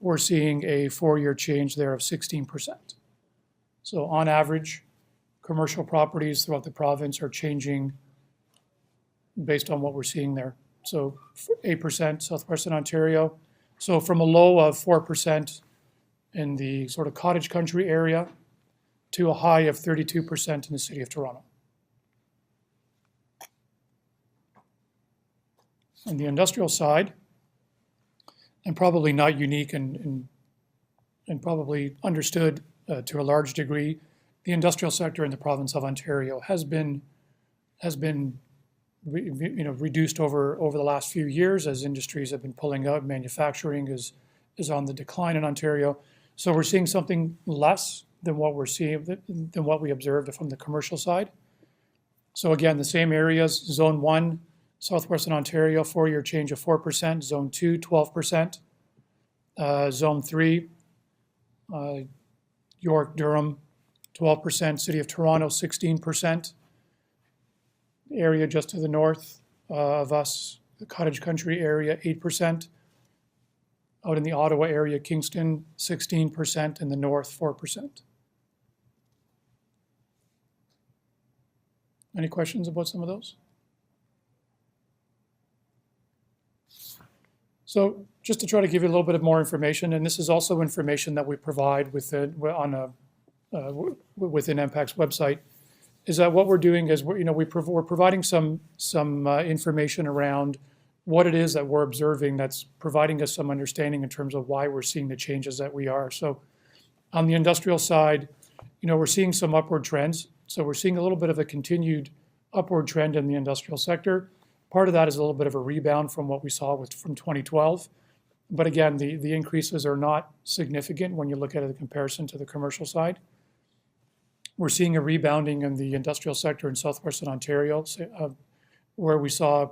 we're seeing a 4-year change there of 16%. So on average, commercial properties throughout the province are changing based on what we're seeing there. So 8% southwestern Ontario. So from a low of 4% in the sort of cottage country area to a high of 32% in the City of Toronto. On the industrial side, and probably not unique and probably understood to a large degree, the industrial sector in the province of Ontario has been reduced over the last few years as industries have been pulling out. Manufacturing is on the decline in Ontario, so we're seeing something less than what we observed from the commercial side. So again, the same areas: Zone 1, Southwestern Ontario, 4-year change of 4%; Zone 2, 12%; Zone 3, York, Durham, 12%; City of Toronto, 16%. Area just to the north of us, the Cottage Country area, 8%. Out in the Ottawa area, Kingston, 16%, in the north, 4%. Any questions about some of those? So just to try to give you a little bit of more information, and this is also information that we provide within MPAC's website, is that what we're doing is we're providing some information around what it is that we're observing that's providing us some understanding in terms of why we're seeing the changes that we are. So on the industrial side, we're seeing some upward trends. So we're seeing a little bit of a continued upward trend in the industrial sector. Part of that is a little bit of a rebound from what we saw from 2012. But again, the increases are not significant when you look at it in comparison to the commercial side. We're seeing a rebounding in the industrial sector in southwestern Ontario, where we saw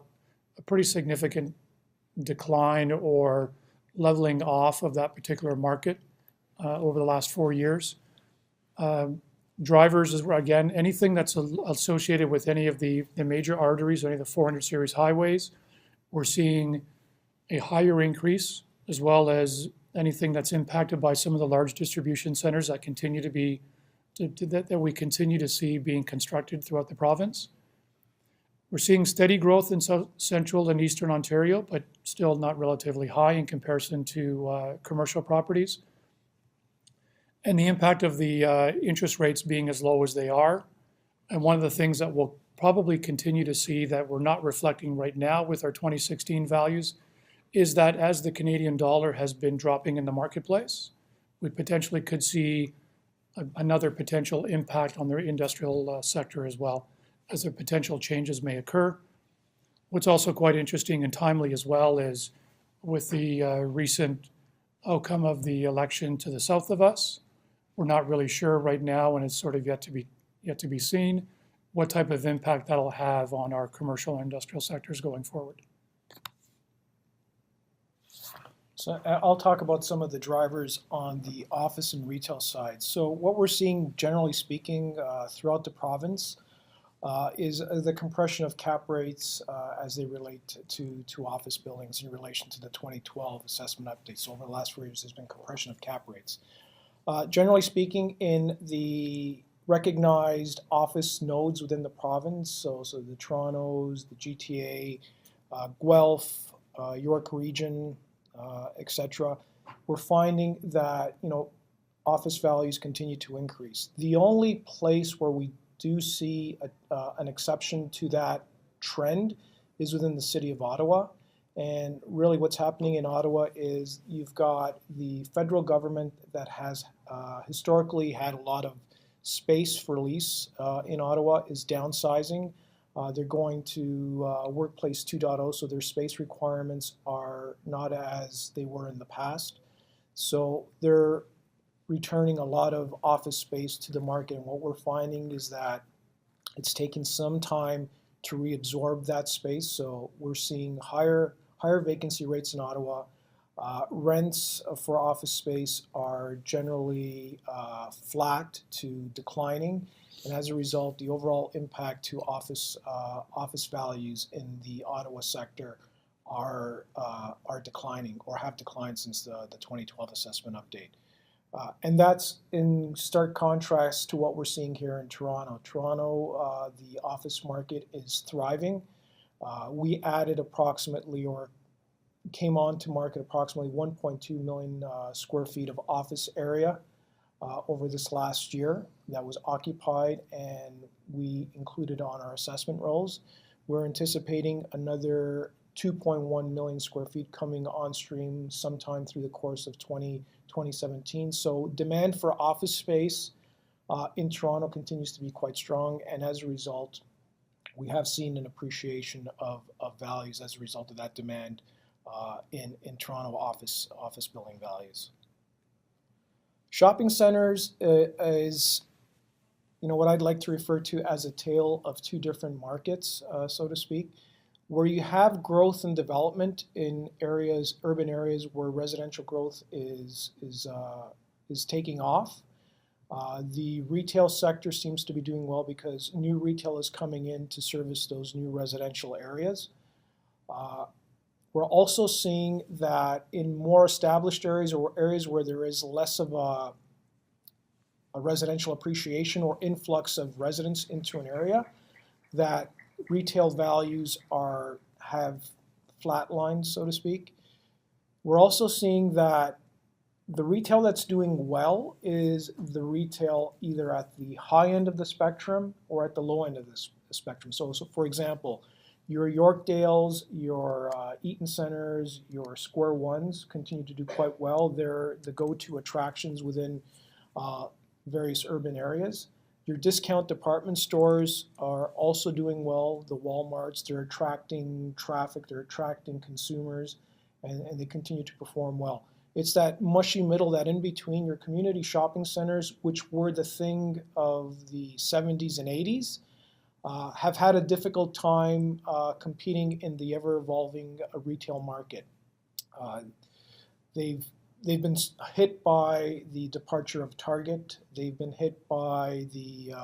a pretty significant decline or leveling off of that particular market over the last 4 years. Drivers, is again, anything that's associated with any of the major arteries, any of the 400 series highways, we're seeing a higher increase, as well as anything that's impacted by some of the large distribution centers that continue to be that we continue to see being constructed throughout the province. We're seeing steady growth in central and eastern Ontario, but still not relatively high in comparison to commercial properties. And the impact of the interest rates being as low as they are. And one of the things that we'll probably continue to see that we're not reflecting right now with our 2016 values is that as the Canadian dollar has been dropping in the marketplace, we potentially could see another potential impact on the industrial sector as well, as there potential changes may occur. What's also quite interesting and timely as well is with the recent outcome of the election to the south of us, we're not really sure right now, and it's sort of yet to be seen, what type of impact that'll have on our commercial and industrial sectors going forward. So I'll talk about some of the drivers on the office and retail side. So what we're seeing, generally speaking, throughout the province is the compression of cap rates as they relate to office buildings in relation to the 2012 assessment update. So over the last 4 years, there's been compression of cap rates. Generally speaking, in the recognized office nodes within the province, so the Torontos, the GTA, Guelph, York Region, etc., we're finding that office values continue to increase. The only place where we do see an exception to that trend is within the city of Ottawa. And really what's happening in Ottawa is you've got the federal government that has historically had a lot of space for lease in Ottawa is downsizing. They're going to Workplace 2.0, so their space requirements are not as they were in the past. So they're returning a lot of office space to the market. And what we're finding is that it's taking some time to reabsorb that space. So we're seeing higher vacancy rates in Ottawa. Rents for office space are generally flat to declining. And as a result, the overall impact to office values in the Ottawa sector are declining or have declined since the 2012 assessment update. And that's in stark contrast to what we're seeing here in Toronto. Toronto, the office market is thriving. We added approximately, or came on to market approximately 1.2 million square feet of office area over this last year that was occupied, and we included on our assessment rolls. We're anticipating another 2.1 million square feet coming on stream sometime through the course of 2017. So demand for office space in Toronto continues to be quite strong, and as a result, we have seen an appreciation of values as a result of that demand in Toronto office building values. Shopping centers is, what I'd like to refer to as a tale of two different markets, so to speak, where you have growth and development in areas, urban areas where residential growth is taking off. The retail sector seems to be doing well because new retail is coming in to service those new residential areas. We're also seeing that in more established areas or areas where there is less of a residential appreciation or influx of residents into an area, that retail values have flatlined, so to speak. We're also seeing that the retail that's doing well is the retail either at the high end of the spectrum or at the low end of the spectrum. So for example, your Yorkdales, your Eaton Centers, your Square Ones continue to do quite well. They're the go-to attractions within various urban areas. Your discount department stores are also doing well. The Walmarts, they're attracting traffic, they're attracting consumers, and they continue to perform well. It's that mushy middle, that in between, your community shopping centers, which were the thing of the 70s and 80s, have had a difficult time competing in the ever-evolving retail market. They've been hit by the departure of Target. They've been hit by the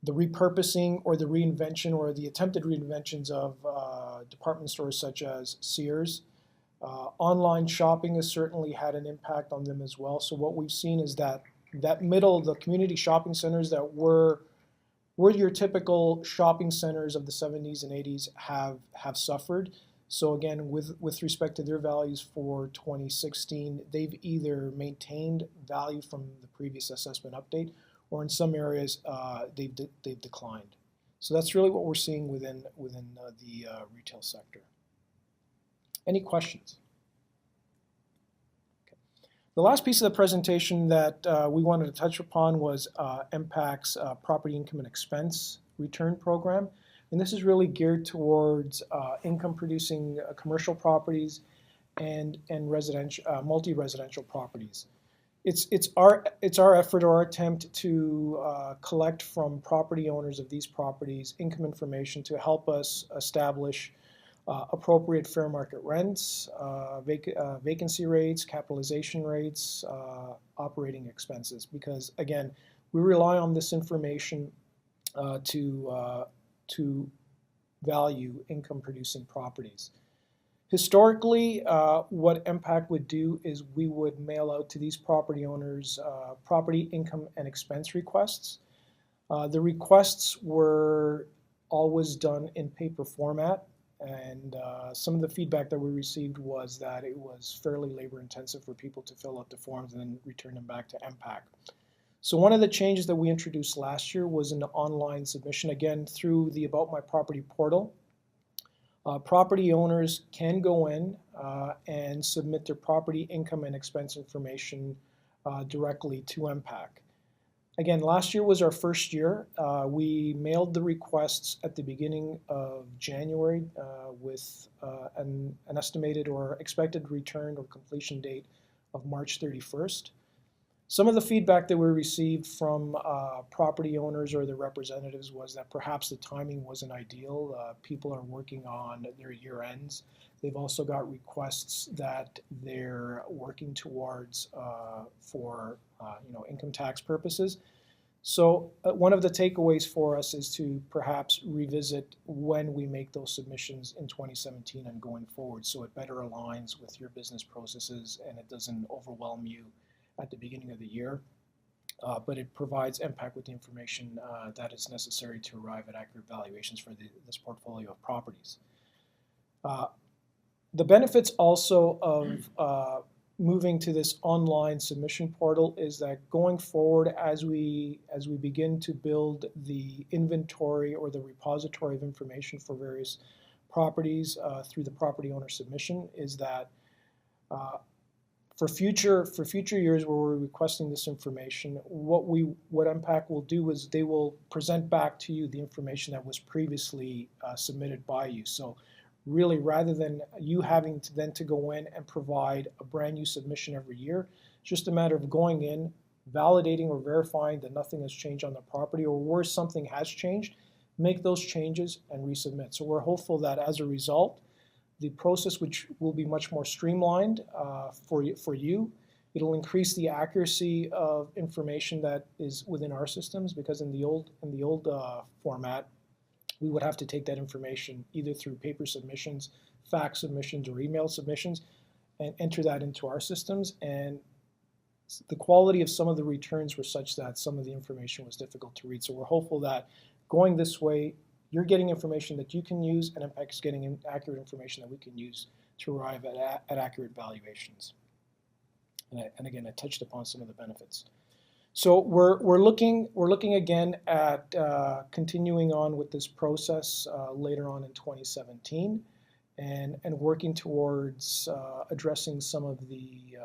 repurposing or the reinvention or the attempted reinventions of department stores such as Sears. Online shopping has certainly had an impact on them as well. So what we've seen is that middle, the community shopping centers that were your typical shopping centers of the 70s and 80s have suffered. So again, with respect to their values for 2016, they've either maintained value from the previous assessment update, or in some areas they've declined. So that's really what we're seeing within the retail sector. Any questions? Okay. The last piece of the presentation that we wanted to touch upon was MPAC's Property Income and Expense Return Program. And this is really geared towards income-producing commercial properties and residential, multi-residential properties. It's our effort or our attempt to collect from property owners of these properties income information to help us establish appropriate fair market rents, vacancy rates, capitalization rates, operating expenses. Because again, we rely on this information to value income-producing properties. Historically, what MPAC would do is we would mail out to these property owners property income and expense requests. The requests were always done in paper format, and some of the feedback that we received was that it was fairly labor-intensive for people to fill out the forms and then return them back to MPAC. So one of the changes that we introduced last year was an online submission, again, through the About My Property portal. Property owners can go in and submit their property income and expense information directly to MPAC. Again, last year was our first year. We mailed the requests at the beginning of January with an estimated or expected return or completion date of March 31st. Some of the feedback that we received from property owners or their representatives was that perhaps the timing wasn't ideal. People are working on their year ends. They've also got requests that they're working towards for income tax purposes. So one of the takeaways for us is to perhaps revisit when we make those submissions in 2017 and going forward, so it better aligns with your business processes and it doesn't overwhelm you at the beginning of the year, but it provides MPAC with the information that is necessary to arrive at accurate valuations for this portfolio of properties. The benefits also of moving to this online submission portal is that going forward, as we begin to build the inventory or the repository of information for various properties through the property owner submission is that for future years where we're requesting this information, what MPAC will do is they will present back to you the information that was previously submitted by you. So really, rather than you having to then to go in and provide a brand new submission every year, it's just a matter of going in, validating or verifying that nothing has changed on the property, or where something has changed, make those changes and resubmit. So we're hopeful that as a result, the process, which will be much more streamlined for you, it'll increase the accuracy of information that is within our systems, because in the old format, we would have to take that information either through paper submissions, fax submissions, or email submissions, and enter that into our systems. And the quality of some of the returns were such that some of the information was difficult to read. So we're hopeful that going this way, you're getting information that you can use, and MPAC is getting accurate information that we can use to arrive at accurate valuations. And again, I touched upon some of the benefits. So we're looking again at continuing on with this process later on in 2017, and working towards addressing some of the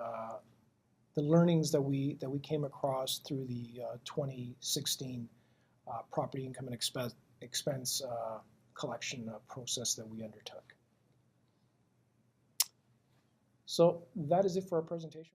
learnings that we came across through the 2016 property income and expense collection process that we undertook. So that is it for our presentation.